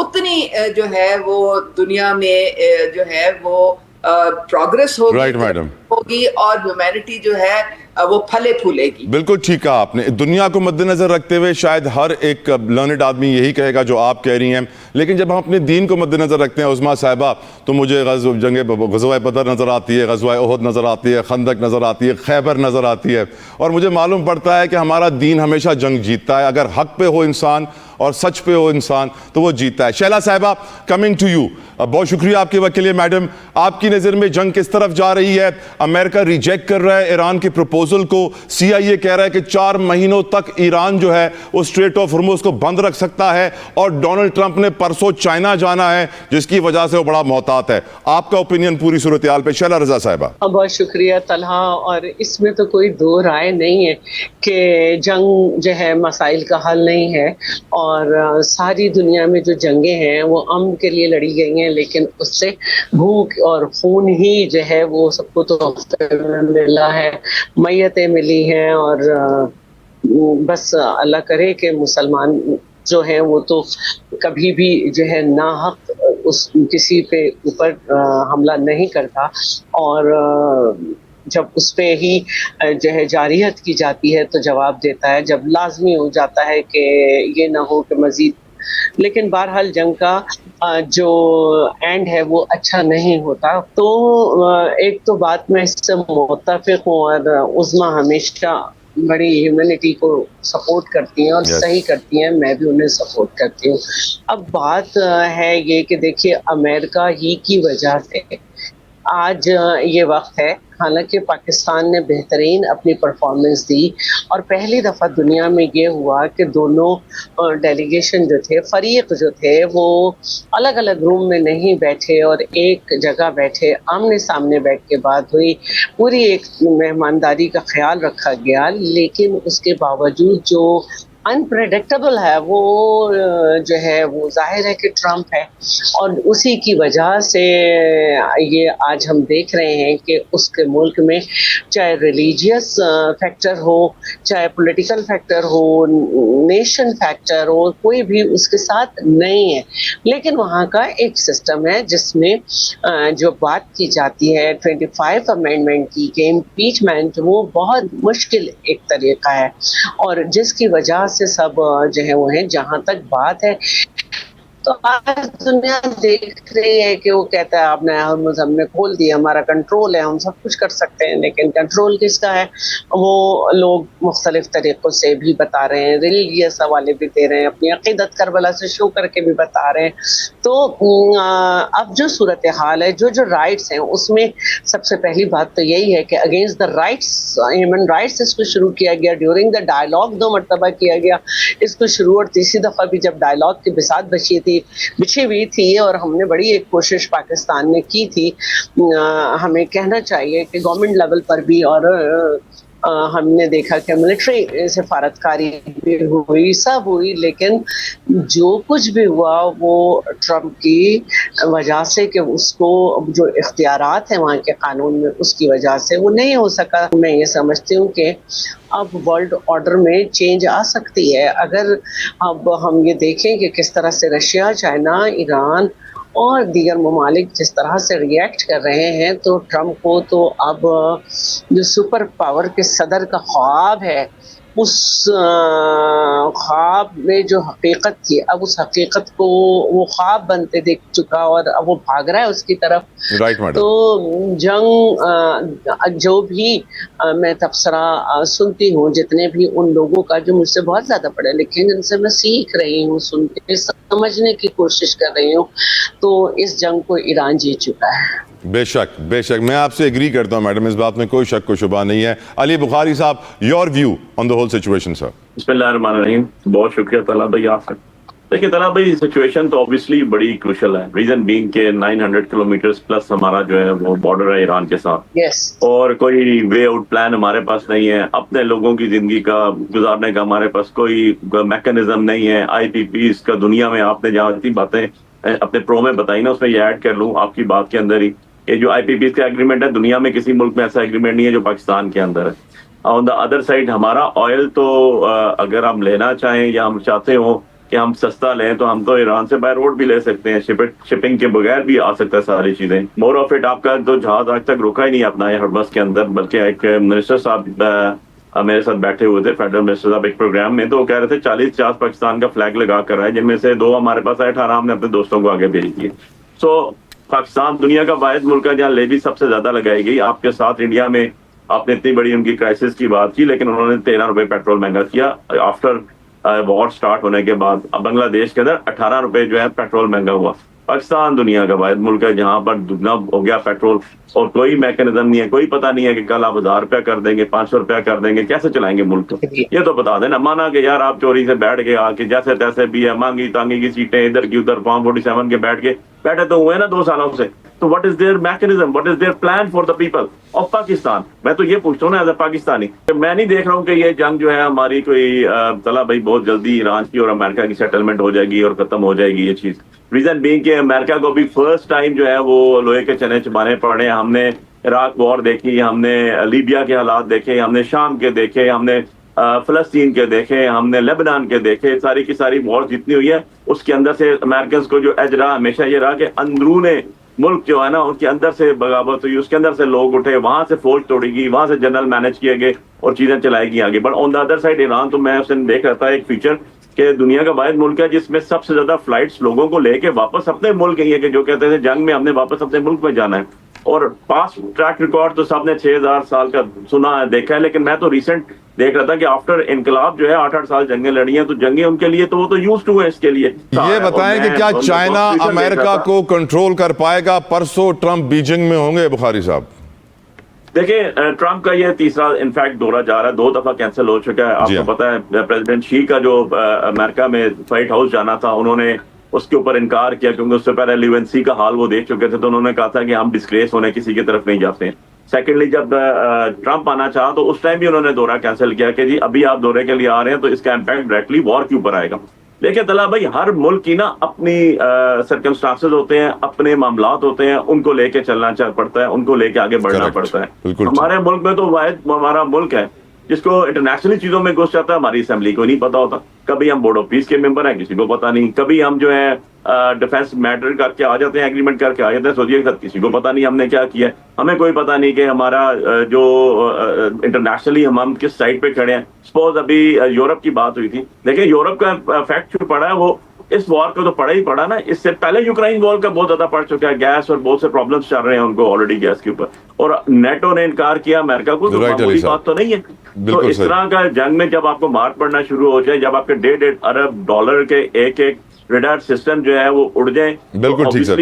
اتنی جو ہے وہ دنیا میں جو ہے وہ پروگرس ہوگی اور ہیومینٹی جو ہے وہ پھلے پھولے گی. بالکل ٹھیک کہا آپ نے. دنیا کو مد نظر رکھتے ہوئے شاید ہر ایک لرنڈ آدمی یہی کہے گا جو آپ کہہ رہی ہیں, لیکن جب ہم اپنے دین کو مد نظر رکھتے ہیں عظمیٰ صاحبہ, تو مجھے غزوہ بدر نظر آتی ہے, غزوہ احد نظر آتی ہے, خندق نظر آتی ہے, خیبر نظر آتی ہے, اور مجھے معلوم پڑتا ہے کہ ہمارا دین ہمیشہ جنگ جیتتا ہے. اگر حق پہ ہو انسان اور سچ پہ ہو انسان تو وہ جیتتا ہے. شیلا صاحبہ, کمنگ ٹو یو, بہت شکریہ آپ کے وقت کے لیے. میڈم, آپ کی نظر میں جنگ کس طرف جا رہی ہے؟ امریکہ ریجیکٹ کر رہا ہے ایران کے پروپوزل کو, سی آئی اے کہہ رہا ہے کہ 4 مہینوں تک ایران جو ہے وہ اسٹریٹ آف ہرمز کو بند رکھ سکتا ہے, اور ڈونلڈ ٹرمپ نے پرسوں چائنا جانا ہے جس کی وجہ سے وہ بڑا محتاط ہے. آپ کا اوپینین پوری صورتحال پہ. شیلا رضا صاحبہ. بہت شکریہ طلحہ, اور اس میں تو کوئی دو رائے نہیں ہے کہ جنگ جو ہے مسائل کا حل نہیں ہے, اور ساری دنیا میں جو جنگیں ہیں وہ امن کے لیے لڑی گئی ہیں, لیکن اس سے بھوک اور خون ہی جو ہے وہ سب کو تو ملا ہے, میتیں ملی ہیں, اور بس اللہ کرے کہ مسلمان جو ہیں وہ تو کبھی بھی جو ہے ناحق کسی پہ اوپر حملہ نہیں کرتا, اور جب اس پہ ہی جو ہے جارحیت کی جاتی ہے تو جواب دیتا ہے, جب لازمی ہو جاتا ہے کہ یہ نہ ہو کہ مزید. لیکن بہرحال جنگ کا جو اینڈ ہے وہ اچھا نہیں ہوتا. تو ایک تو بات میں اس سے متفق ہوں, اور عظمیٰ ہمیشہ بڑی ہیومینٹی کو سپورٹ کرتی ہیں اور صحیح کرتی ہیں, میں بھی انہیں سپورٹ کرتی ہوں. اب بات ہے یہ کہ دیکھیے امریکہ ہی کی وجہ سے آج یہ وقت ہے. حالانکہ پاکستان نے بہترین اپنی پرفارمنس دی, اور پہلی دفعہ دنیا میں یہ ہوا کہ دونوں ڈیلیگیشن جو تھے, فریق جو تھے, وہ الگ الگ روم میں نہیں بیٹھے اور ایک جگہ بیٹھے, آمنے سامنے بیٹھ کے بات ہوئی. پوری ایک مہمانداری کا خیال رکھا گیا, لیکن اس کے باوجود جو انپریڈکٹیبل ہے وہ جو ہے وہ ظاہر ہے کہ ٹرمپ ہے, اور اسی کی وجہ سے یہ آج ہم دیکھ رہے ہیں کہ اس کے ملک میں چاہے ریلیجیس فیکٹر ہو, چاہے پولیٹیکل فیکٹر ہو, نیشن فیکٹر ہو, کوئی بھی اس کے ساتھ نہیں ہے. لیکن وہاں کا ایک سسٹم ہے جس میں جو بات کی جاتی ہے 25 امینڈمنٹ کی, کہ امپیچمنٹ وہ بہت مشکل ایک طریقہ ہے, اور جس کی وجہ سے سب جو ہے وہ ہیں. جہاں تک بات ہے تو آج دنیا دیکھ رہی ہے کہ وہ کہتا ہے آپ نے ہرمز ہم نے کھول دیا, ہمارا کنٹرول ہے, ہم سب کچھ کر سکتے ہیں, لیکن کنٹرول کس کا ہے وہ لوگ مختلف طریقوں سے بھی بتا رہے ہیں, ریلیجیس حوالے بھی دے رہے ہیں, اپنی عقیدت کربلا سے شو کر کے بھی بتا رہے ہیں. تو اب جو صورتحال ہے, جو رائٹس ہیں, اس میں سب سے پہلی بات تو یہی ہے کہ against the rights, human rights اس کو شروع کیا گیا ڈیورنگ دا ڈائلاگ, 2 مرتبہ کیا گیا اس کو شروع, اور تیسری دفعہ بھی جب ڈائلاگ کی بساط بچھی ہوئی تھی, اور ہم نے بڑی ایک کوشش پاکستان نے کی تھی. ہمیں کہنا چاہیے کہ گورنمنٹ لیول پر بھی, اور ہم نے دیکھا کہ ملٹری سفارتکاری بھی ہوئی, سب ہوئی, لیکن جو کچھ بھی ہوا وہ ٹرمپ کی وجہ سے, کہ اس کو جو اختیارات ہیں وہاں کے قانون میں اس کی وجہ سے وہ نہیں ہو سکا. میں یہ سمجھتی ہوں کہ اب ورلڈ آرڈر میں چینج آ سکتی ہے اگر اب ہم یہ دیکھیں کہ کس طرح سے رشیا, چائنا, ایران اور دیگر ممالک جس طرح سے ری ایکٹ کر رہے ہیں. تو ٹرمپ کو تو اب جو سپر پاور کے صدر کا خواب ہے, اس خواب میں جو حقیقت تھی, اب اس حقیقت کو وہ خواب بنتے دیکھ چکا, اور اب وہ بھاگ رہا ہے اس کی طرف. تو جنگ جو بھی میں تبصرہ سنتی ہوں, جتنے بھی ان لوگوں کا جو مجھ سے بہت زیادہ پڑھے لکھے ہیں, جن سے میں سیکھ رہی ہوں, سن کے سمجھنے کی کوشش کر رہی ہوں, تو اس جنگ کو ایران جیت چکا ہے. بے شک بے شک, میں آپ سے ایگری کرتا ہوں میڈم, اس بات میں کوئی شک و شبہ نہیں ہے. علی بخاری صاحب, your view on the whole situation sir. بسم اللہ الرحمن الرحیم. بہت شکریہ طلحہ بھائی آپ کا. دیکھیں طلحہ بھائی, سچویشن تو اوبیسلی بڑی کروشل ہے, ریزن بینگ کہ 900 کلومیٹرز پلس ہمارا جو ہے وہ بارڈر ہے ایران کے ساتھ, اور کوئی وے آؤٹ پلان ہمارے پاس نہیں ہے, اپنے لوگوں کی زندگی کا گزارنے کا ہمارے پاس کوئی میکانزم نہیں ہے. آئی پی پیز کا دنیا میں آپ نے جہاں اتنی باتیں اپنے پرو میں بتائی نا, اس میں یہ ایڈ کر لوں آپ کی بات کے اندر ہی, یہ جو آئی پی پیز کا ایگریمنٹ ہے, دنیا میں کسی ملک میں ایسا ایگریمنٹ نہیں ہے جو پاکستان کے اندر ہے. آن دا ادر سائڈ ہمارا آئل تو اگر ہم لینا چاہیں یا ہم چاہتے ہوں کہ ہم سستا لیں تو ہم تو ایران سے بائی روڈ بھی لے سکتے ہیں, شپنگ کے بغیر بھی آ سکتا ہے ساری چیزیں. مور آف اٹ آپ کا تو جہاز آج تک رکا ہی نہیں اپنا یہ ہربس کے اندر, بلکہ ایک منسٹر صاحب میرے ساتھ بیٹھے ہوئے تھے, فیڈرل منسٹر صاحب ایک پروگرام میں, تو وہ کہہ رہے تھے 40 جہاز پاکستان کا فلیگ لگا کر آئے, جن میں سے 2 ہمارے پاس آئے, 18 ہم نے اپنے دوستوں کو آگے بھیج دیے. سو پاکستان دنیا کا واحد ملک ہے جہاں لیوی سب سے زیادہ لگائی گئی. آپ کے ساتھ انڈیا میں آپ نے اتنی بڑی ان کی کرائسس کی بات کی, لیکن انہوں نے 13 روپے پیٹرول مہنگا کیا آفٹر وار سٹارٹ ہونے کے بعد. بنگلہ دیش کے اندر 18 روپے جو ہے پیٹرول مہنگا ہوا. پاکستان دنیا کا واحد ملک ہے جہاں پر دگنا ہو گیا پیٹرول, اور کوئی میکینزم نہیں ہے, کوئی پتہ نہیں ہے کہ کل آپ 1000 روپیہ کر دیں گے, 500 روپیہ کر دیں گے, کیسے چلائیں گے ملک کو, یہ تو بتا دیں نا. مانا کہ یار آپ چوری سے بیٹھ کے آ کے جیسے تیسے بھی ہے, مانگی تانگی کی سیٹیں ادھر کی ادھر, فارم 47 کے بیٹھے تو ہوئے نا 2 سالوں سے. تو what is their mechanism, what is their plan for the people of Pakistan? میں تو یہ پوچھتا ہوں نا ایز اے پاکستانی, میں نہیں دیکھ رہا ہوں کہ یہ جنگ جو ہے ہماری کوئی طلع بھائی بہت جلدی ایران کی اور امریکہ کی سیٹلمنٹ ہو جائے گی اور ختم ہو جائے گی یہ چیز. ریزن بینگ کہ امریکہ کو بھی فرسٹ ٹائم جو ہے وہ لوہے کے چنے چبانے پڑ رہے ہیں. ہم نے عراق وار دیکھی, ہم نے لیبیا کے حالات دیکھے, ہم نے شام کے دیکھے, ہم نے فلسطین کے دیکھے, ہم نے لیبنان کے دیکھے. ساری کی ساری وار جتنی ہوئی ہے اس کے اندر سے امریکنز کو جو ایج رہا ہمیشہ یہ رہا کہ اندرون ملک جو ہے نا ان کے اندر سے بغاوت ہوئی, اس کے اندر سے لوگ اٹھے, وہاں سے فوج توڑی گئی, وہاں سے جنرل مینج کیے گئے اور چیزیں چلائی گئی آگے. But on the other side Iran, تو میں اس نے دیکھ رہا تھا ایک فیچر کہ دنیا کا واحد ملک ہے جس میں سب سے زیادہ فلائٹس لوگوں کو لے کے واپس اپنے ملک گئی ہے, کہ جو کہتے تھے جنگ میں ہم نے واپس اپنے ملک میں جانا ہے. اور پاس ٹریک ریکارڈ تو سب نے 6000 سال کا سنا ہے, دیکھا ہے, لیکن میں تو ریسنٹ دیکھ رہا تھا کہ آفٹر انقلاب جو ہے 8-8 سال جنگیں لڑی ہیں, تو جنگیں ان کے لیے تو وہ تو یوز ٹو ہے اس کے لیے. یہ بتائیں کہ کیا چائنا امریکہ کو کنٹرول کر پائے گا؟ پرسوں ٹرمپ بیجنگ میں ہوں گے بخاری صاحب. دیکھیں ٹرمپ کا یہ تیسرا انفیکٹ دورہ جا رہا ہے, 2 دفعہ کینسل ہو چکا ہے. آپ کو پتا ہے پریزیڈنٹ شی کا جو امریکہ میں وائٹ ہاؤس جانا تھا, انہوں نے اس کے اوپر انکار کیا, کیونکہ اس سے پہلے لیونسی کا حال وہ دیکھ چکے تھے, تو انہوں نے کہا تھا کہ ہم ڈسگریس ہونے کسی کی طرف نہیں جاتے ہیں. سیکنڈلی جب ٹرمپ آنا چاہا تو اس ٹائم بھی انہوں نے دورہ کینسل کیا کہ جی ابھی آپ دورے کے لیے آ رہے ہیں تو اس کا امپیکٹ ڈائریکٹلی وار کے اوپر آئے گا. دیکھیں طلع بھائی, ہر ملک کی نا اپنی سرکمسٹانسز ہوتے ہیں, اپنے معاملات ہوتے ہیں, ان کو لے کے چلنا پڑتا ہے, ان کو لے کے آگے بڑھنا پڑتا ہے. ہمارے ملک میں تو واحد ہمارا ملک ہے جس کو انٹرنیشنلی چیزوں میں گھس جاتا ہے. ہماری اسمبلی کو نہیں پتا ہوتا, کبھی ہم بورڈ آف پیس کے ممبر ہیں کسی کو پتا نہیں, کبھی ہم جو ہے ڈیفینس میٹر کر کے آ جاتے ہیں, ایگریمنٹ کر کے آ جاتے ہیں سعودیہ کے ساتھ, کسی کو پتا نہیں ہم نے کیا کیا ہے. ہمیں کوئی پتا نہیں کہ ہمارا جو انٹرنیشنلی ہم کس سائڈ پہ کھڑے ہیں. سپوز ابھی یورپ کی بات ہوئی تھی, دیکھیں یورپ کا افیکٹ جو پڑا ہے وہ اس وار کو تو پڑا ہی پڑا نا. اس سے پہلے یوکرائن وار کا بہت زیادہ پڑ چکا ہے, گیس اور بہت سے پرابلمس چل رہے ہیں ان کو آلریڈی گیس کے اوپر, اور نیٹو نے انکار کیا امریکہ کو, تو معمولی بات تو نہیں ہے. تو اس طرح کا جنگ میں جب آپ کو مار پڑنا شروع ہو جائے, جب آپ کے 1.5 ارب ڈالر کے ایک ریڈار سسٹم جو ہے وہ اڑ جائیں, بالکل ٹھیک سر.